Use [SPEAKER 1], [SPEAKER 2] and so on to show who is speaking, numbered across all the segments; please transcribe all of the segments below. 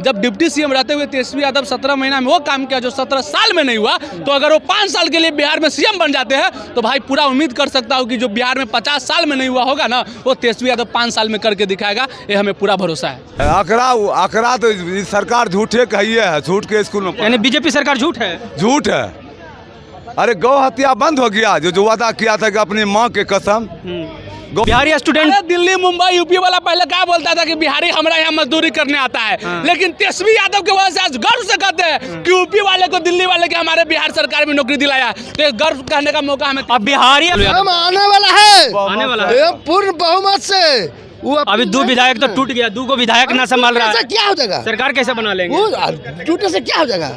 [SPEAKER 1] जब deputy CM रहते हुए तेजस्वी यादव 17 महीना में वो काम किया जो 17 साल में नहीं हुआ, तो अगर वो 5 साल के लिए बिहार में सीएम बन जाते हैं तो भाई पूरा उम्मीद कर सकता हूँ कि जो बिहार में 50 साल में नहीं हुआ होगा ना, वो तेजस्वी यादव 5 साल में करके दिखाएगा, ये हमें पूरा भरोसा है।
[SPEAKER 2] आंकड़ा तो सरकार झूठे कहिए है, झूठ के स्कूल में,
[SPEAKER 3] यानी बीजेपी सरकार झूठ है।
[SPEAKER 2] झूठ है। अरे गौ हत्या बंद हो गया, जो वादा किया था कि अपनी माँ के कसम।
[SPEAKER 3] बिहारी स्टूडेंट
[SPEAKER 1] दिल्ली मुंबई यूपी वाला पहले क्या बोलता था कि बिहारी हमारा यहाँ मजदूरी करने आता है, लेकिन तेजस्वी यादव के वजह से आज गर्व से कहते हैं कि यूपी वाले को दिल्ली वाले के हमारे बिहार सरकार में नौकरी दिलाया, तो गर्व कहने का मौका हमें।
[SPEAKER 3] अब बिहारी
[SPEAKER 4] हम आने वाला है,
[SPEAKER 3] आने वाला है
[SPEAKER 4] पूर्ण बहुमत से।
[SPEAKER 3] अभी 2 विधायक तो टूट गया, 2 को विधायक ना संभाल रहा है,
[SPEAKER 4] क्या हो जाएगा?
[SPEAKER 3] सरकार कैसे बना लेंगे?
[SPEAKER 4] टूटने से क्या हो जाएगा?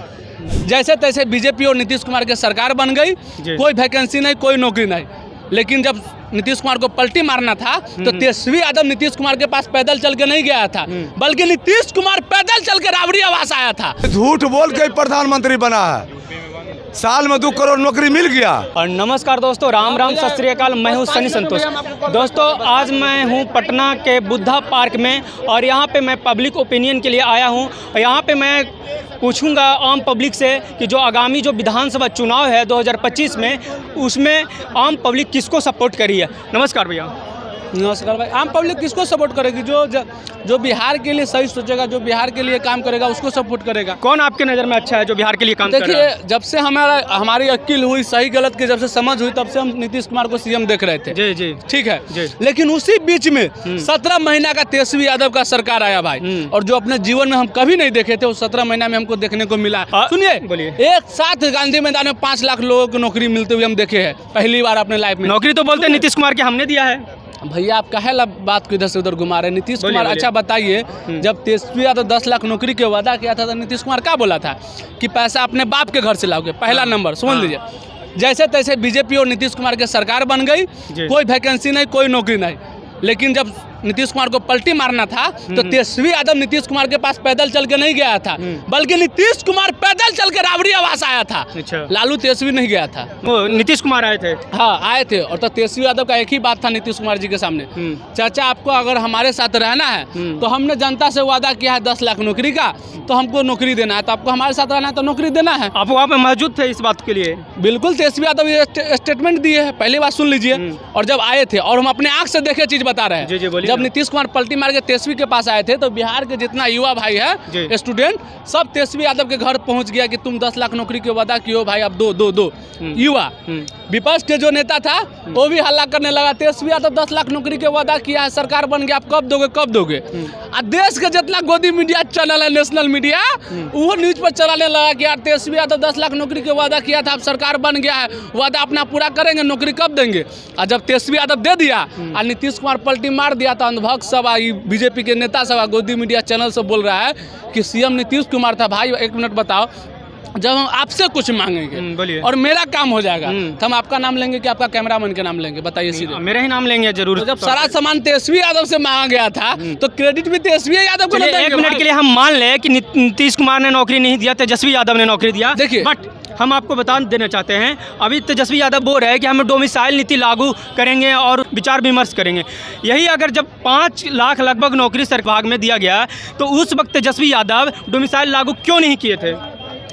[SPEAKER 1] जैसे तैसे बीजेपी और नीतीश कुमार की सरकार बन गई, कोई वैकेंसी नहीं, कोई नौकरी नहीं, लेकिन जब नीतीश कुमार को पलटी मारना था तो तेजस्वी यादव नीतीश कुमार के पास पैदल चल के नहीं गया था, बल्कि नीतीश कुमार पैदल चल के राबड़ी आवास आया था।
[SPEAKER 2] झूठ बोल के प्रधानमंत्री बना है, साल में 2 करोड़ नौकरी मिल गया।
[SPEAKER 3] और नमस्कार दोस्तों, राम राम सत श्री अकाल, मैं हूँ सनी संतोष। दोस्तों आज मैं हूँ पटना के बुद्धा पार्क में, और यहाँ पे मैं पब्लिक ओपिनियन के लिए आया हूँ। और यहाँ पे मैं पूछूंगा आम पब्लिक से कि जो आगामी जो विधानसभा चुनाव है 2025 में, उसमें आम पब्लिक किसको सपोर्ट करी है। नमस्कार भैया।
[SPEAKER 1] नमस्कार भाई। आम पब्लिक किसको सपोर्ट करेगी? जो बिहार के लिए सही सोचेगा, जो बिहार के लिए काम करेगा, उसको सपोर्ट करेगा।
[SPEAKER 3] कौन आपके नज़र में अच्छा है जो बिहार के लिए काम कर रहा है?
[SPEAKER 1] देखिए, जब से हमारी अक्ल हुई, सही गलत की जब से समझ हुई, तब से हम नीतीश कुमार को सीएम देख रहे थे।
[SPEAKER 3] जी जी
[SPEAKER 1] ठीक है
[SPEAKER 3] जी।
[SPEAKER 1] लेकिन उसी बीच में 17 महीना का तेजस्वी यादव का सरकार आया भाई, और जो अपने जीवन में हम कभी नहीं देखे थे, वो 17 महीना में हमको देखने को मिला। सुनिए,
[SPEAKER 3] बोलिए।
[SPEAKER 1] एक साथ गांधी मैदान में 5 लाख लोगों को नौकरी मिलते हुए हम देखे हैं पहली बार अपने लाइफ में।
[SPEAKER 3] नौकरी तो बोलते नीतीश कुमार के हमने दिया है।
[SPEAKER 1] भैया आप काहे बात को इधर से उधर घुमा रहे हैं? नीतीश कुमार, अच्छा बताइए, जब तेजस्वी यादव 10 लाख नौकरी के वादा किया था तो नीतीश कुमार क्या बोला था कि पैसा अपने बाप के घर से लाओगे, पहला नंबर समझ लीजिए। जैसे तैसे बीजेपी और नीतीश कुमार की सरकार बन गई, कोई वैकेंसी नहीं, कोई नौकरी नहीं, लेकिन जब नीतीश कुमार को पलटी मारना था तो तेजस्वी यादव नीतीश कुमार के पास पैदल चल के नहीं गया था, बल्कि नीतीश कुमार पैदल चल के राबड़ी आवास आया था।
[SPEAKER 3] अच्छा।
[SPEAKER 1] लालू तेजस्वी नहीं गया था,
[SPEAKER 3] वो नीतीश कुमार आए थे।
[SPEAKER 1] हाँ आए थे। और तो तेजस्वी यादव का एक ही बात था नीतीश कुमार जी के सामने, चाचा आपको अगर हमारे साथ रहना है तो हमने जनता से वादा किया है 10 लाख नौकरी का, तो हमको नौकरी देना है, तो आपको हमारे साथ रहना है तो नौकरी देना है।
[SPEAKER 3] आप वहाँ पे मौजूद थे इस बात के लिए?
[SPEAKER 1] बिल्कुल, तेजस्वी यादव ये स्टेटमेंट दिए है, पहली बात सुन लीजिए। और जब आए थे, और हम अपने आंख से देखे चीज बता रहे हैं, जब नीतीश कुमार पलटी मार के तेजस्वी के पास आए थे तो बिहार के जितना युवा भाई है, स्टूडेंट, सब तेजस्वी यादव के घर पहुंच गया कि तुम 10 लाख नौकरी के वादा कियो भाई, अब दो। युवा विपक्ष के जो नेता था वो भी हल्ला करने लगा, तेजस्वी यादव 10 लाख नौकरी के वादा किया है, सरकार बन गया, आप कब दोगे? आ देश के जितना गोदी मीडिया चैनल है, नेशनल मीडिया, वो न्यूज पर चलाने लगा कि यार तेजस्वी यादव 10 लाख नौकरी के वादा किया था, अब सरकार बन गया है, वादा अपना पूरा करेंगे, नौकरी कब देंगे? और जब तेजस्वी यादव दे दिया और नीतीश कुमार पलटी मार दिया, तो अंधभक्त सब बीजेपी के नेता सब गोदी मीडिया चैनल से बोल रहा है कि सीएम नीतीश कुमार था। भाई एक मिनट बताओ, जब हम आपसे कुछ मांगेंगे और मेरा काम हो जाएगा तो हम आपका नाम लेंगे कि आपका कैमरामैन के नाम लेंगे? बताइए सीधे।
[SPEAKER 3] मेरा ही नाम लेंगे जरूर।
[SPEAKER 1] तो जब सारा सामान तेजस्वी यादव से मांगा गया था तो क्रेडिट भी तेजस्वी यादव को देंगे।
[SPEAKER 3] 1 मिनट के लिए हम मान ले कि नीतीश कुमार ने नौकरी नहीं दिया, तेजस्वी यादव ने नौकरी दिया।
[SPEAKER 1] देखिए,
[SPEAKER 3] बट हम आपको बता देना चाहते हैं, अभी तेजस्वी यादव बोल रहे हैं कि हम डोमिसाइल नीति लागू करेंगे और विचार विमर्श करेंगे। यही अगर जब 5 लाख लगभग नौकरी सरकार विभाग में दिया गया, तो उस वक्त तेजस्वी यादव डोमिसाइल लागू क्यों नहीं किए थे?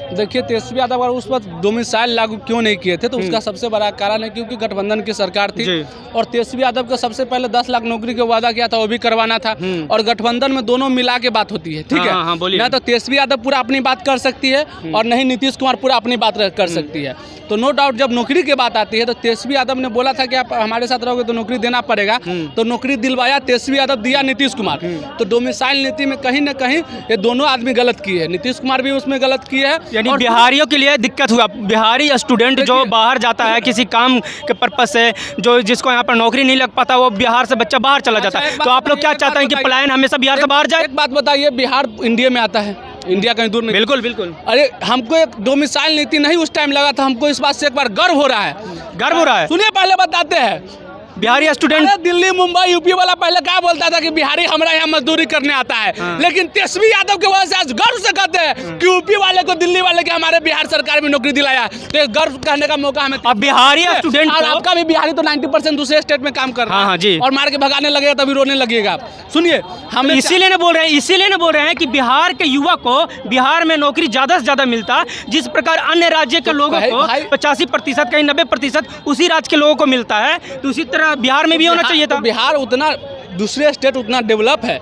[SPEAKER 1] देखिए, तेजस्वी यादव अगर उस वक्त डोमिसाइल लागू क्यों नहीं किए थे तो उसका सबसे बड़ा कारण है क्योंकि गठबंधन की सरकार थी, और तेजस्वी यादव को सबसे पहले 10 लाख नौकरी का वादा किया था, वो भी करवाना था, और गठबंधन में दोनों मिला के बात होती है। ठीक है, ना तो तेजस्वी यादव पूरा अपनी बात कर सकती है और नहीं नीतीश कुमार पूरा अपनी बात कर सकती है। तो नो डाउट जब नौकरी की बात आती है तो तेजस्वी यादव ने बोला था कि आप हमारे साथ रहोगे तो नौकरी देना पड़ेगा, तो नौकरी दिलवाया तेजस्वी यादव, दिया नीतीश कुमार। तो डोमिसाइल नीति में कहीं ना कहीं ये दोनों आदमी गलत किए हैं, नीतीश कुमार भी उसमें गलत किए हैं।
[SPEAKER 3] यानी बिहारियों के लिए दिक्कत हुआ। बिहारी स्टूडेंट जो बाहर जाता है किसी काम के पर्पज से, जो जिसको यहाँ पर नौकरी नहीं लग पाता, वो बिहार से बच्चा बाहर चला जाता है। तो आप लोग क्या चाहते हैं कि पलायन हमेशा बिहार से बाहर जाए?
[SPEAKER 1] एक बात बताइए, बिहार इंडिया में आता है, इंडिया कहीं दूर नहीं।
[SPEAKER 3] बिल्कुल बिल्कुल।
[SPEAKER 1] अरे हमको एक डोमिसाइल नीति नहीं उस टाइम लगा था, हमको इस बात से एक बार गर्व हो रहा है।
[SPEAKER 3] गर्व हो रहा है?
[SPEAKER 1] सुनिए, पहले बताते हैं।
[SPEAKER 3] बिहारी स्टूडेंट
[SPEAKER 1] अरे दिल्ली मुंबई यूपी वाला पहले क्या बोलता था कि बिहारी हमारा यहाँ मजदूरी करने आता है, लेकिन तेजस्वी यादव की वजह से आज गर्व से कहते हैं कि यूपी वाले को दिल्ली वाले के हमारे बिहार सरकार में नौकरी दिलाया। तो ये गर्व कहने का मौका हमें।
[SPEAKER 3] अब बिहारी स्टूडेंट
[SPEAKER 1] और आपका भी बिहारी तो 90% दूसरे स्टेट में काम कर रहा है।
[SPEAKER 3] हाँ जी।
[SPEAKER 1] और मार के भगाने लगेगा तभी रोने लगेगा। सुनिए हम
[SPEAKER 3] इसीलिए बोल रहे हैं कि बिहार के युवा को बिहार में नौकरी ज़्यादा से ज़्यादा मिलता, जिस प्रकार अन्य राज्य के लोगों को 85% कहीं 90% उसी राज्य के लोगों को मिलता है, तो उसी तरह बिहार में भी होना चाहिए था।
[SPEAKER 1] बिहार उतना दूसरे स्टेट उतना डेवलप है,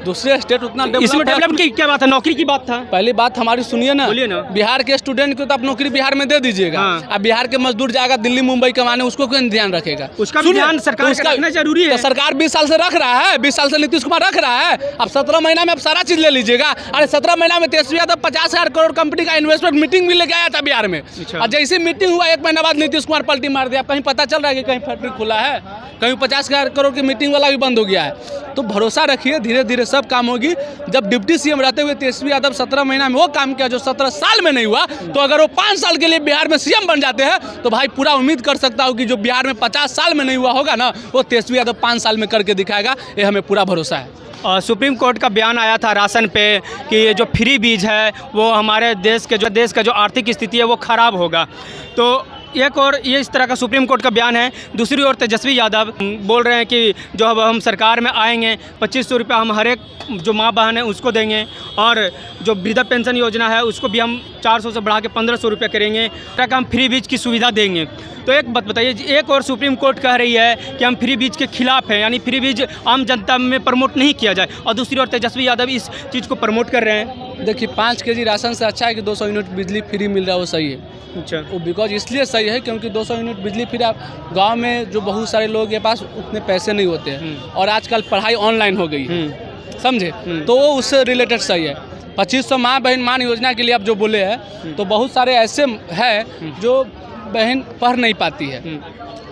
[SPEAKER 1] दूसरे स्टेट उतना
[SPEAKER 3] इसमें डेवलप की क्या बात है, नौकरी की बात था।
[SPEAKER 1] पहली बात हमारी सुनिए ना,
[SPEAKER 3] बोलिए ना।
[SPEAKER 1] बिहार के स्टूडेंट को तो आप नौकरी बिहार में दे दीजिएगा। अब बिहार के मजदूर जाएगा दिल्ली मुंबई कमाने, उसको क्यों ध्यान रखेगा?
[SPEAKER 3] उसका भी ध्यान सरकार का रखना जरूरी है।
[SPEAKER 1] तो सरकार 20 साल से रख रहा है, 20 साल से नीतीश कुमार रख रहा है। अब 17 महीना में आप सारा चीज ले लीजिएगा। अरे 17 महीना में तेजस्वी यादव 50,000 करोड़ कंपनी का इन्वेस्टमेंट मीटिंग भी लेके आया था बिहार में। और जैसे मीटिंग हुआ 1 महीना बाद नीतीश कुमार पलटी मार दिया। कहीं पता चल रहा है कि कहीं फैक्ट्री खुला है, कहीं 50,000 करोड़ की मीटिंग वाला भी बंद हो गया है। तो भरोसा रखिए, धीरे धीरे सब काम होगी। जब डिप्टी सीएम रहते हुए तेजस्वी यादव 17 महीना में वो काम किया जो 17 साल में नहीं हुआ, तो अगर वो 5 साल के लिए बिहार में सीएम बन जाते हैं तो भाई पूरा उम्मीद कर सकता हूँ कि जो बिहार में 50 साल में नहीं हुआ होगा ना, वो तेजस्वी यादव 5 साल में करके दिखाएगा। ये हमें पूरा भरोसा है।
[SPEAKER 3] सुप्रीम कोर्ट का बयान आया था राशन पे कि ये जो फ्री बीज है वो हमारे देश का जो आर्थिक स्थिति है वो ख़राब होगा। तो एक और ये इस तरह का सुप्रीम कोर्ट का बयान है। दूसरी ओर तेजस्वी यादव बोल रहे हैं कि जो अब हम सरकार में आएंगे 2500 रुपये हम हर एक जो माँ बहन है उसको देंगे, और जो वृद्धा पेंशन योजना है उसको भी हम 400 से बढ़ा के 1500 रुपये करेंगे, ताकि हम फ्री बीज की सुविधा देंगे। तो एक बात बताइए, एक और सुप्रीम कोर्ट कह रही है कि हम फ्री बीज के खिलाफ हैं, यानी फ्री बीज आम जनता में प्रमोट नहीं किया जाए, और दूसरी ओर तेजस्वी यादव इस चीज़ को प्रमोट कर रहे हैं।
[SPEAKER 1] देखिए 5 केजी राशन से अच्छा है कि 200 यूनिट बिजली फ्री मिल रहा है, वो सही है।
[SPEAKER 3] अच्छा,
[SPEAKER 1] वो बिकॉज इसलिए सही है क्योंकि 200 यूनिट बिजली फिर आप गांव में जो बहुत सारे लोगों के पास उतने पैसे नहीं होते हैं, और आजकल पढ़ाई ऑनलाइन हो गई है, समझे, तो वो उससे रिलेटेड सही है। 2500 माँ बहन मान योजना के लिए आप जो बोले हैं, तो बहुत सारे ऐसे हैं जो बहन पढ़ नहीं पाती है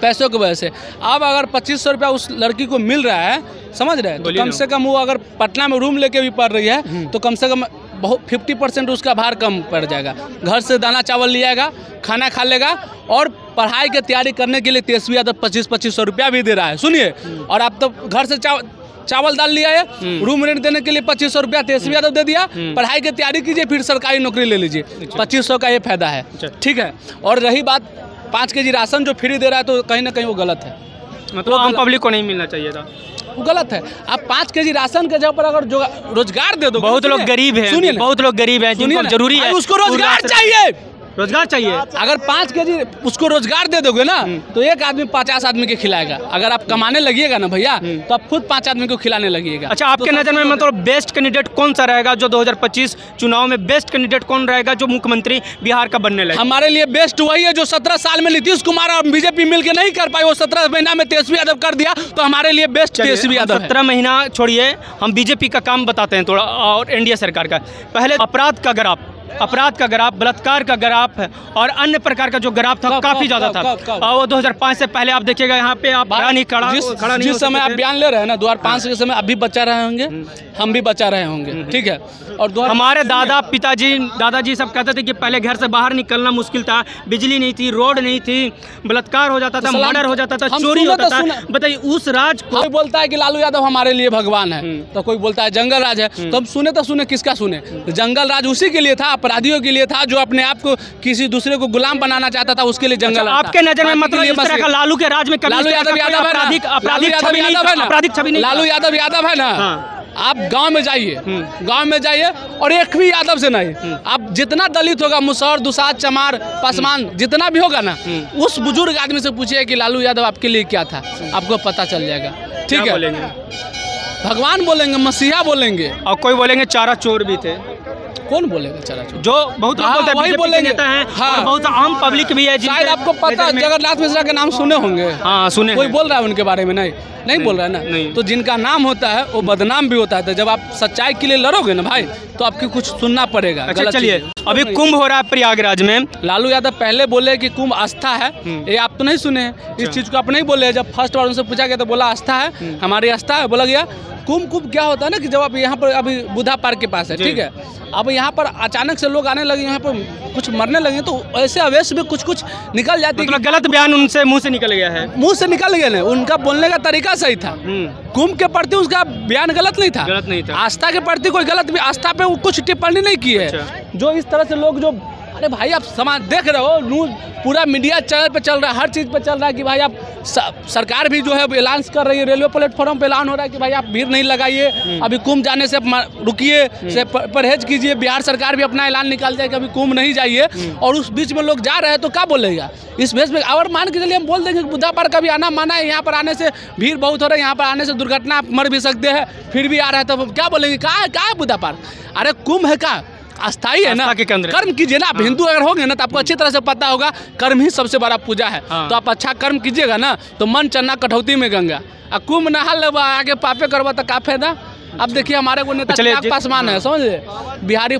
[SPEAKER 1] पैसों की वजह से। अब अगर 2500 रुपया उस लड़की को मिल रहा है, समझ रहे हैं, तो कम से कम वो अगर पटना में रूम लेके भी पढ़ रही है तो कम से कम बहुत 50% उसका भार कम पड़ जाएगा। घर से दाना चावल ले आएगा, खाना खा लेगा, और पढ़ाई की तैयारी करने के लिए तेजस्वी यादव 2500 रुपया भी दे रहा है। सुनिए, और आप तो घर से चावल दाल लिया है, रूम रेंट देने के लिए 2500 रुपया तेजस्वी यादव दे दिया, पढ़ाई की तैयारी कीजिए, फिर सरकारी नौकरी ले लीजिए। 2500 का ये फायदा है, ठीक है। और रही बात 5 केजी राशन जो फ्री दे रहा है, तो कहीं ना कहीं वो गलत है,
[SPEAKER 3] मतलब आम पब्लिक को नहीं मिलना चाहिए था,
[SPEAKER 1] वो गलत है। आप 5 केजी राशन के जगह पर अगर जो रोजगार दे दो,
[SPEAKER 3] बहुत लोग गरीब हैं,
[SPEAKER 1] सुनिए,
[SPEAKER 3] बहुत लोग गरीब हैं जिनको जरूरी है,
[SPEAKER 1] उसको रोजगार चाहिए,
[SPEAKER 3] रोजगार चाहिए।
[SPEAKER 1] अगर 5 केजी उसको रोजगार दे दोगे ना, तो एक आदमी 50 आदमी के खिलाएगा। अगर आप कमाने लगिएगा ना भैया, तो आप खुद 5 आदमी को खिलाने लगिएगा।
[SPEAKER 3] अच्छा, आपके नज़र में मतलब बेस्ट कैंडिडेट कौन सा रहेगा जो 2025 चुनाव में बेस्ट कैंडिडेट कौन रहेगा जो मुख्यमंत्री बिहार का बनने लगे?
[SPEAKER 1] हमारे लिए बेस्ट वही है जो 17 साल में नीतीश कुमार और बीजेपी मिलकर नहीं कर पाए, वो 17 महीना में तेजस्वी यादव कर दिया, तो हमारे लिए बेस्ट तेजस्वी यादव।
[SPEAKER 3] 17 महीना छोड़िए, हम बीजेपी का काम बताते हैं थोड़ा, और एनडीए सरकार का। पहले अपराध का ग्राफ, बलात्कार का ग्राफ और अन्य प्रकार का जो ग्राफ था काफी ज्यादा था। और वो 2005 से पहले आप देखिएगा यहाँ पे आप खड़ा
[SPEAKER 1] जिस समय आप बयान ले रहे हैं ना 2005 के समय, अभी बचा रहे होंगे, हम भी बचा रहे होंगे, ठीक है। और
[SPEAKER 3] हमारे दादाजी सब कहते थे कि पहले घर से बाहर निकलना मुश्किल था, बिजली नहीं थी, रोड नहीं थी, बलात्कार हो जाता था, मर्डर हो जाता था, चोरी होता था। बताइए उस राज को,
[SPEAKER 1] कोई बोलता है कि लालू यादव हमारे लिए भगवान है, तो कोई बोलता है जंगल राज है। तो हम सुने किसका सुने? जंगल राज उसी के लिए था, अपराधियों के लिए था, जो अपने आप को किसी दूसरे को गुलाम बनाना चाहता था, उसके लिए जंगल।
[SPEAKER 3] आपके नजर में मतलब इस तरह का लालू के राज में
[SPEAKER 1] लालू यादव है ना, लालू यादव है ना। आप गांव में जाइए और एक भी यादव से नहीं, आप जितना दलित होगा, मुसहर, दुसाध, चमार, पासवान, जितना भी होगा ना, उस बुजुर्ग आदमी से पूछिए कि लालू यादव आपके लिए क्या था, आपको पता चल जाएगा, ठीक है। भगवान बोलेंगे, मसीहा बोलेंगे,
[SPEAKER 3] और कोई बोलेंगे चारा चोर भी थे।
[SPEAKER 1] कौन बोलेगा चारा चोर?
[SPEAKER 3] जो बहुत लोग बोलते हैं, वही बोलेंगे हैं, और बहुत आम पब्लिक भी है।
[SPEAKER 1] शायद आपको पता, जगन्नाथ मिश्रा के नाम सुने होंगे।
[SPEAKER 3] हाँ, सुने।
[SPEAKER 1] कोई बोल रहा है उनके बारे में नहीं, नहीं बोल रहा है ना। तो जिनका नाम होता है वो बदनाम भी होता है। तो जब आप सच्चाई के लिए लड़ोगे ना भाई तो आपको कुछ सुनना पड़ेगा।
[SPEAKER 3] अच्छा चलिए, अभी कुंभ हो रहा है प्रयागराज में।
[SPEAKER 1] लालू यादव पहले बोले कि कुंभ आस्था है, ये आप तो नहीं सुने हैं। इस चीज़ को आप नहीं बोले। जब फर्स्ट बार उनसे पूछा गया तो बोला आस्था है, हमारी आस्था है। बोला गया कुंभ क्या होता है ना कि जब आप यहाँ पर अभी बुद्धा पार्क के पास है, ठीक है, अब यहाँ पर अचानक से लोग आने लगे, यहाँ पर कुछ मरने लगे, तो ऐसे अवेश में कुछ निकल जाती है।
[SPEAKER 3] मतलब गलत बयान उनसे मुंह से निकल गया है।
[SPEAKER 1] मुंह से निकल गया ना, उनका बोलने का तरीका सही था। कुंभ के प्रति उसका बयान गलत नहीं था। आस्था के प्रति कोई गलत भी, आस्था पे कुछ टिप्पणी नहीं की है। जो इस तरह से लोग जो, अरे भाई आप समाज देख रहे हो, न्यूज़ पूरा मीडिया चैनल पे चल रहा है, हर चीज़ पे चल रहा है कि भाई आप सरकार भी जो है ऐलान कर रही है, रेलवे प्लेटफॉर्म पे ऐलान हो रहा है कि भाई आप भीड़ नहीं लगाइए, अभी कुंभ जाने से रुकिए, से परहेज कीजिए। बिहार सरकार भी अपना ऐलान निकाल जाए कि अभी कुंभ नहीं जाइए, और उस बीच में लोग जा रहे हैं तो क्या बोलेगा इस भेष में। और मान के चलिए हम बोल देंगे कि बुद्धा पार्क का भी आना माना है, यहाँ पर आने से भीड़ बहुत हो रहा है, यहाँ पर आने से दुर्घटना मर भी सकते हैं, फिर भी आ रहा है, तो क्या बोलेंगे कहाँ है बुद्धा पार्क। अरे कुंभ है क्या, अस्थाई है ना, कर्म कीजिए ना। आप हिंदू अगर होंगे ना तो आपको अच्छी तरह से पता होगा कर्म ही सबसे बड़ा पूजा है। तो आप अच्छा कर्म कीजिएगा ना तो मन चन्ना कटौती में गंगा। अब कुंभ नहा लेवा आगे पापे करवा तो का फायदा। अब देखिए हमारे को नेता चिराग पासवान है, समझे, बिहार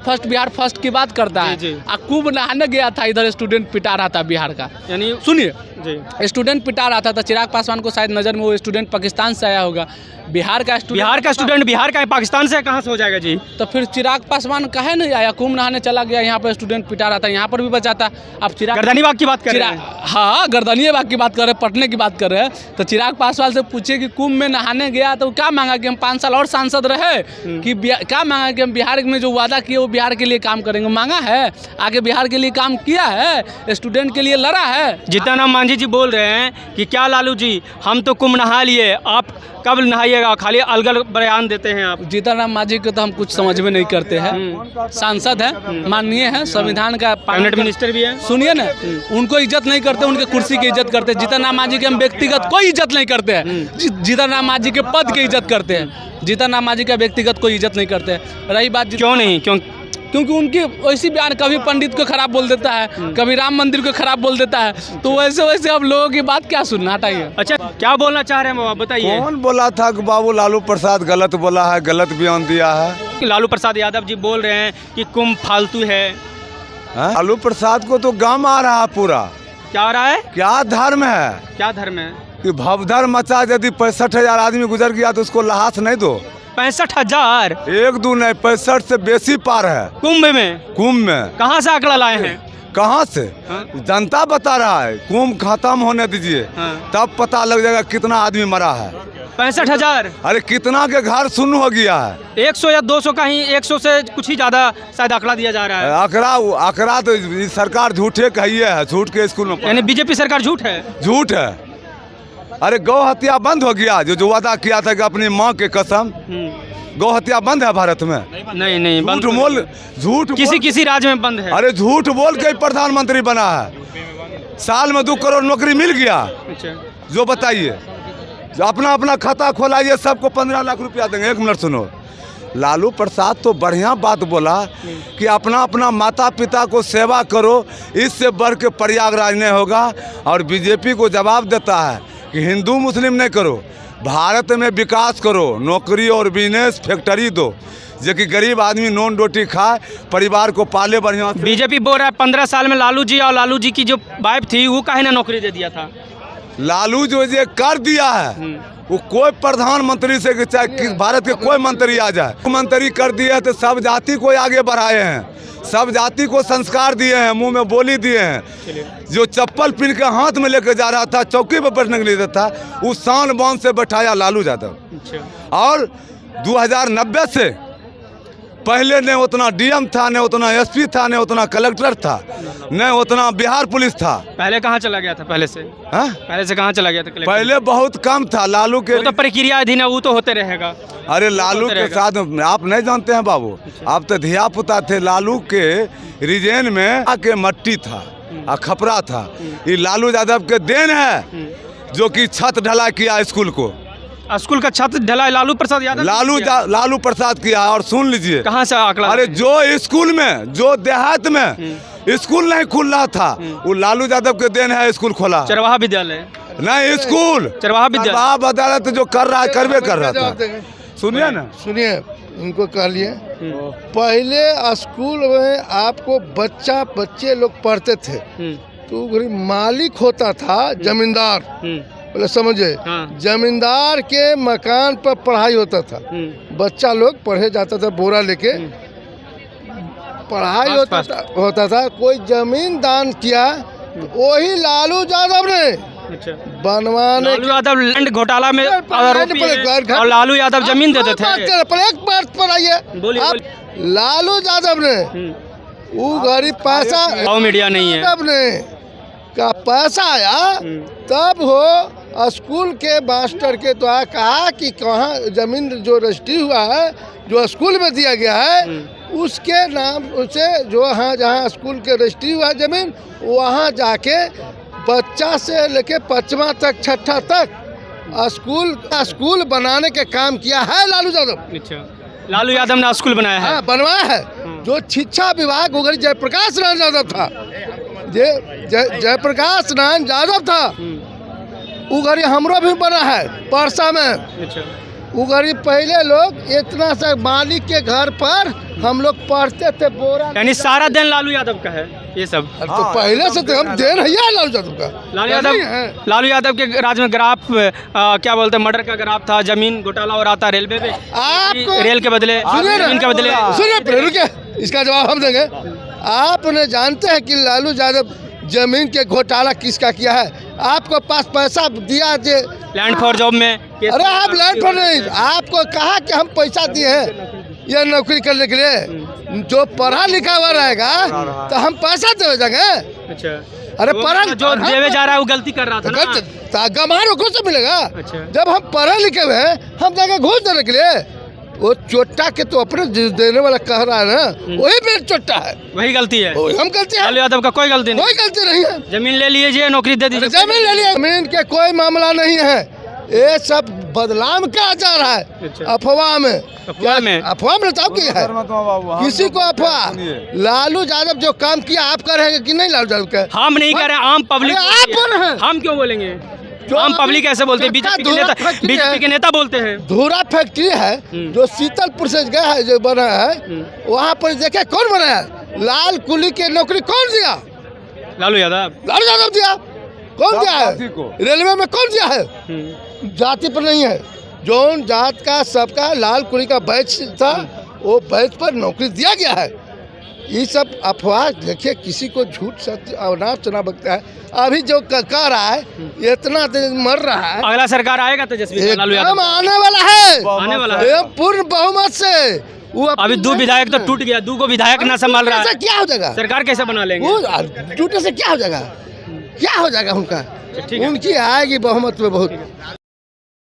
[SPEAKER 1] फर्स्ट की बात करता है। कुंभ नहाने गया था, इधर स्टूडेंट पिटा रहा था बिहार का, यानी सुनिए स्टूडेंट पिटा रहा था। तो चिराग पासवान को शायद नज़र में वो स्टूडेंट पाकिस्तान से आया होगा। बिहार का स्टूडेंट बिहार का पाकिस्तान से कहाँ से हो जाएगा जी। तो फिर चिराग पासवान काहे नहीं आया, कुंभ नहाने चला गया, यहाँ पर स्टूडेंट पिटा रहा था, यहाँ पर भी बचाता। अब चिराग
[SPEAKER 3] गर्दनी बाग की बात कर रहे हैं।
[SPEAKER 1] हाँ, गर्दनी बाग की बात कर रहे हैं, पटने की बात कर रहे हैं। तो चिराग पासवान से पूछे कि कुंभ में नहाने गया तो क्या मांगा कि हम 5 साल और सांसद रहे, कि क्या मांगा कि हम बिहार में जो वादा किए वो बिहार के लिए काम करेंगे। मांगा है, आगे बिहार के लिए काम किया है, स्टूडेंट के लिए लड़ा है।
[SPEAKER 3] जीतन मांझी जी बोल रहे हैं कि क्या लालू जी हम तो कुंभ नहा लिए, आप कब नहाइएगा, खाली अलगल बयान देते हैं आप।
[SPEAKER 1] जीतन राम मांझी को तो हम कुछ समझ में नहीं करते हैं। सांसद है, माननीय है, संविधान का कैबिनेट
[SPEAKER 3] मिनिस्टर भी है,
[SPEAKER 1] सुनिए ना, उनको इज्जत नहीं करते, उनके कुर्सी की इज्जत करते हैं। जीतन राम मांझी के हम व्यक्तिगत कोई इज्जत नहीं करते हैं, जीतन राम मांझी के पद की इज्जत करते हैं। जीतन राम मांझी का व्यक्तिगत कोई इज्जत नहीं करते हैं। रही बात
[SPEAKER 3] क्यों नहीं,
[SPEAKER 1] क्योंकि उनकी वैसी बयान कभी पंडित को खराब बोल देता है, कभी राम मंदिर को खराब बोल देता है, तो वैसे अब लोगों की बात क्या सुनना, हटाइए।
[SPEAKER 3] अच्छा क्या बोलना चाह रहे हैं बाबा, बताइए।
[SPEAKER 2] कौन बोला था कि बाबू लालू प्रसाद गलत बोला है, गलत बयान दिया है।
[SPEAKER 3] लालू प्रसाद यादव जी बोल रहे हैं कि कुंभ फालतू है।
[SPEAKER 2] लालू प्रसाद को तो गम आ रहा है पूरा।
[SPEAKER 3] क्या आ रहा है,
[SPEAKER 2] क्या धर्म है,
[SPEAKER 3] क्या धर्म है
[SPEAKER 2] कि भवधर्म मचा, यदि 65,000 आदमी गुजर गया तो उसको लाश नहीं दो।
[SPEAKER 3] 65,000
[SPEAKER 2] एक दो नहीं, 65 से बेसी पार है
[SPEAKER 3] कुंभ में। कहाँ से आंकड़ा लाए हैं,
[SPEAKER 2] कहाँ से? जनता बता रहा है। कुंभ खत्म होने दीजिए, तब पता लग जाएगा कितना आदमी मरा है।
[SPEAKER 3] 65,000।
[SPEAKER 2] अरे कितना के घर सुन्न हो गया है।
[SPEAKER 3] 100 या 200 का ही, 100 से कुछ ही ज्यादा शायद आंकड़ा दिया जा रहा है।
[SPEAKER 2] आंकड़ा तो सरकार झूठे कहिए है, झूठ के स्कूल में,
[SPEAKER 3] यानी बीजेपी सरकार झूठ है।
[SPEAKER 2] अरे गौ हत्या बंद हो गया, जो वादा किया था कि अपनी माँ के कसम। गौ हत्या बंद है भारत में?
[SPEAKER 3] नहीं
[SPEAKER 2] झूठ
[SPEAKER 3] किसी राज्य में बंद है।
[SPEAKER 2] अरे झूठ बोल के प्रधानमंत्री बना है, साल में 2 करोड़ नौकरी मिल गया।
[SPEAKER 3] अच्छा
[SPEAKER 2] जो बताइए, जो अपना खाता खोलाइए, सबको 15 लाख रुपया देंगे। 1 मिनट सुनो, लालू प्रसाद तो बढ़िया बात बोला कि अपना माता पिता को सेवा करो, इससे बढ़ के प्रयागराज नहीं होगा। और बीजेपी को जवाब देता है कि हिंदू मुस्लिम नहीं करो, भारत में विकास करो, नौकरी और बिजनेस फैक्ट्री दो, जो कि गरीब आदमी नॉन रोटी खाए, परिवार को पाले बढ़िया।
[SPEAKER 3] बीजेपी बोल रहा है 15 साल में लालू जी और लालू जी की जो वाइफ थी वो काहे ना नौकरी दे दिया था।
[SPEAKER 2] लालू जो ये कर दिया है, वो कोई प्रधानमंत्री से चाहे भारत के कोई मंत्री आ जाए, मंत्री कर दिए है तो सब जाति को आगे बढ़ाए हैं, सब जाति को संस्कार दिए हैं, मुंह में बोली दिए हैं। जो चप्पल पहन के हाथ में लेके जा रहा था, चौकी पर बैठने के लिए था, उस शान बान से बैठाया लालू यादव। और 2090 से पहले न उतना डीएम था, न उतना एसपी था, न उतना कलेक्टर था, न उतना बिहार पुलिस था।
[SPEAKER 3] पहले कहाँ चला गया था? पहले से कहाँ चला गया था?
[SPEAKER 2] पहले बहुत कम था। लालू के
[SPEAKER 3] तो प्रक्रिया अधीन है, वो तो होते रहेगा।
[SPEAKER 2] अरे लालू के साथ आप नहीं जानते हैं बाबू, आप तो धिया पुता थे। लालू के रीजन में आके मट्टी था, खपरा था। ये लालू यादव के देन है जो कि छत ढला किया स्कूल को।
[SPEAKER 3] स्कूल का छत ढलाई लालू प्रसाद यादव,
[SPEAKER 2] लालू प्रसाद किया। और सुन लीजिए,
[SPEAKER 3] कहाँ से आंकड़ा?
[SPEAKER 2] अरे जो स्कूल में, जो देहात में स्कूल नहीं खुल रहा था, वो लालू यादव के देन है, स्कूल खोला।
[SPEAKER 3] चरवाहा विद्यालय
[SPEAKER 2] नहीं स्कूल
[SPEAKER 3] चरवाहा विद्यालय
[SPEAKER 2] बाप अदालत जो कर रहा है करवे कर रहा था। सुनिए ना,
[SPEAKER 4] सुनिए इनको कह लिए पहले स्कूल में आपको बच्चे लोग पढ़ते थे तो मालिक होता था जमींदार, बोले समझे, जमींदार के मकान पर पढ़ाई होता था, बच्चा लोग पढ़े जाता था बोरा लेके, पढ़ाई होता था। कोई जमीन दान किया तो वही लालू यादव ने बनवाने,
[SPEAKER 3] लालू यादव लैंड घोटाला में आरोपी हैं और लालू यादव जमीन देते थे।
[SPEAKER 4] एक बात पर आइए, लालू यादव ने वो गरीब पैसा
[SPEAKER 3] मीडिया नहीं है
[SPEAKER 4] ने का पैसा आया तब हो स्कूल के मास्टर के द्वारा कहा कि कहाँ जमीन जो रजिस्ट्री हुआ है जो स्कूल में दिया गया है उसके नाम उसे जो हाँ जहाँ स्कूल के रजिस्ट्री हुआ जमीन वहाँ जाके बच्चा से लेके 5वां तक 6ठा तक स्कूल बनाने के काम किया है लालू यादव।
[SPEAKER 3] अच्छा, लालू यादव ने स्कूल बनाया है?
[SPEAKER 4] हाँ बनवाया है। जो शिक्षा विभाग उगरी जयप्रकाश नारायण यादव था, जयप्रकाश नारायण यादव था, उगरी हमरो भी बना है परसा में। उगरी पहले लोग इतना सा मालिक के घर पर हम लोग पढ़ते थे बोरा,
[SPEAKER 3] यानी सारा दिन लालू यादव का है ये सब।
[SPEAKER 4] तो पहले से तो हम देन है लालू यादव का।
[SPEAKER 3] लालू यादव के राज में ग्राफ क्या बोलते हैं, मर्डर का ग्राफ था, जमीन घोटाला हो रहा था, रेलवे पे
[SPEAKER 4] आपको
[SPEAKER 3] रेल के बदले जमीन के बदले।
[SPEAKER 4] सुनिए रुके, इसका जवाब हम देंगे। आपने जानते हैं कि लालू यादव जमीन के घोटाला किसका किया है? आपको पास पैसा दिया जे
[SPEAKER 3] लैंड फॉर जॉब में।
[SPEAKER 4] अरे आप लैंड फॉर नहीं, आपको कहा कि हम पैसा दिए हैं ये नौकरी करने के लिए, जो पढ़ा लिखा हुआ रहेगा तो हम पैसा दे देंगे।
[SPEAKER 3] अच्छा,
[SPEAKER 4] अरे पढ़ा
[SPEAKER 3] जो देवे जा रहा है वो गलती कर रहा था ना,
[SPEAKER 4] गमार घूस से मिलेगा।
[SPEAKER 3] अच्छा,
[SPEAKER 4] जब हम पढ़े लिखे हुए हैं हम जाके घूस देने के लिए, वो चोट्टा के तो अपने देने वाला कह रहा है ना, वही मेन चोट्टा है,
[SPEAKER 3] वही गलती है।
[SPEAKER 4] हम गलती है,
[SPEAKER 3] लालू यादव का कोई गलती नहीं,
[SPEAKER 4] कोई गलती नहीं है।
[SPEAKER 3] जमीन ले लीजिए, नौकरी दे दीजिए।
[SPEAKER 4] जमीन ले लिए, जमीन के कोई मामला नहीं है, ये सब बदलाव कहा जा रहा है अफवाह में। अफवाह में बताओ क्या है, किसी को अफवाह। लालू यादव जो काम किया आप कर रहे हैं कि नहीं? लालू यादव का
[SPEAKER 3] हम नहीं कर रहे, आम पब्लिक।
[SPEAKER 4] आप बोल रहे हैं,
[SPEAKER 3] हम क्यों बोलेंगे? आम पब्लिक ऐसे बोलते हैं, बीजेपी के नेता बोलते हैं।
[SPEAKER 4] धूरा फैक्ट्री है जो शीतलपुर से गया है, जो बना है वहाँ पर देखे कौन बनाया? लाल कुली के नौकरी कौन दिया?
[SPEAKER 3] लालू यादव।
[SPEAKER 4] लालू यादव दिया। कौन दिया है? रेलवे में कौन दिया है? जाति पर नहीं है, जौन जात का सबका लाल कुली का बैच था वो बैच पर नौकरी दिया गया है। ये सब अफवाह देखिए, किसी को झूठ सत्य अवनाश चुना बकता है। अभी जो कह रहा है इतना दिन मर रहा है,
[SPEAKER 3] अगला सरकार आएगा तेजस्वी लालू यादव
[SPEAKER 4] आने वाला है,
[SPEAKER 3] आने वाला है
[SPEAKER 4] पूर्ण बहुमत से। वो
[SPEAKER 3] अभी 2 विधायक तो टूट गया, 2 को विधायक ना संभाल रहा है,
[SPEAKER 4] क्या हो जाएगा?
[SPEAKER 3] सरकार कैसे बना लेंगे?
[SPEAKER 4] टूटने से क्या हो जाएगा? क्या हो जाएगा उनका? उनकी आएगी बहुमत में बहुत।